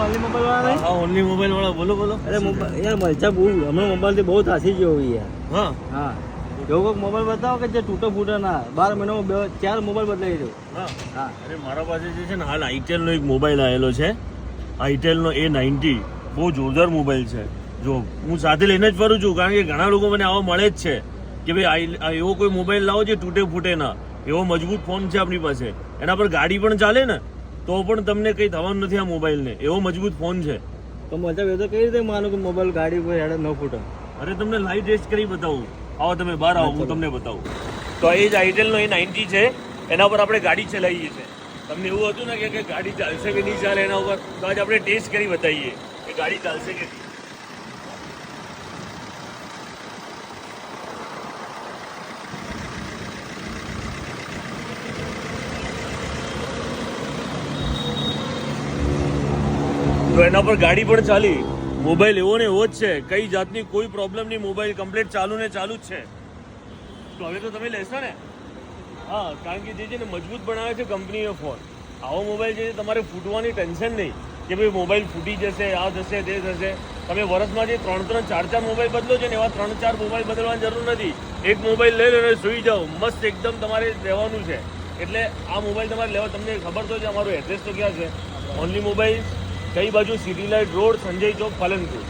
Only mobile વાળા નહીં? હા ઓનલી મોબાઈલ વાળા, બોલો બોલો. અરે મોબાઈલ યાર મરચા બહુ હમણાં મોબાઈલથી બહુ થાસી ગયો યાર. હા હા એવો કોઈક મોબાઈલ બતાવો કે જે તૂટે ફૂટે ના. 12 મહિનામાં 4 મોબાઈલ બદલાઈ દો. હા હા અરે મારા પાસે જે છે ને હાલ આઈટેલનો એક મોબાઈલ આવેલો છે, આઈટેલનો A90. બહુ જોરદાર મોબાઈલ છે. જો હું સાથે લઈને જ ફરું છું, કારણ કે ઘણા લોકો મને આવા મળે જ છે કે ભાઈ એવો કોઈ મોબાઈલ લાવો જે તૂટે ફૂટે ના. એવો મજબૂત ફોન છે આપણી પાસે, એના પર ગાડી પણ ચાલે ને તો પણ તમને કંઈ થવાનું નથી આ મોબાઈલને. એવો મજબૂત ફોન છે. તો મજા એ તો કઈ રીતે માનું કે મોબાઈલ ગાડી પર હેડે ન ફૂટે? અરે તમને લાઈવ ટેસ્ટ કરી બતાવું. આવો તમે બહાર આવો, હું તમને બતાવું. તો એ જ આઈટેલનો A90 છે, એના પર આપણે ગાડી ચલાવીએ છીએ. તમને એવું હતું ને કે ગાડી ચાલશે કે નહીં ચાલે એના ઉપર, તો આજે આપણે ટેસ્ટ કરી બતાવીએ કે ગાડી ચાલશે કે નહીં. તો એના પર ગાડી પણ ચાલી. મોબાઈલ એવો ને એવો જ છે, કઈ જાતની કોઈ પ્રોબ્લેમ નહીં. મોબાઈલ કમ્પ્લીટ ચાલુ ને ચાલુ જ છે. તો હવે તો તમે લેશો ને? હા, કારણ કે જે છે ને મજબૂત બનાવે છે કંપનીએ ફોન. આવો મોબાઈલ છે તમારે ફૂટવાની ટેન્શન નહીં કે ભાઈ મોબાઈલ ફૂટી જશે, આ થશે તે થશે. તમે વર્ષમાં જે 3-3, 4-4 મોબાઈલ બદલો છો ને એવા 3-4 મોબાઈલ બદલવાની જરૂર નથી. એક મોબાઈલ લઈ લો અને સુઈ જાઓ, મસ્ત એકદમ તમારે રહેવાનું છે. એટલે આ મોબાઈલ તમારે લેવા, તમને ખબર તો છે અમારું એડ્રેસ તો ક્યાં છે? ઓનલી મોબાઈલ કઈ બાજુ? સિટી લાઇટ રોડ, સંજય ચોક, પાલનપુર.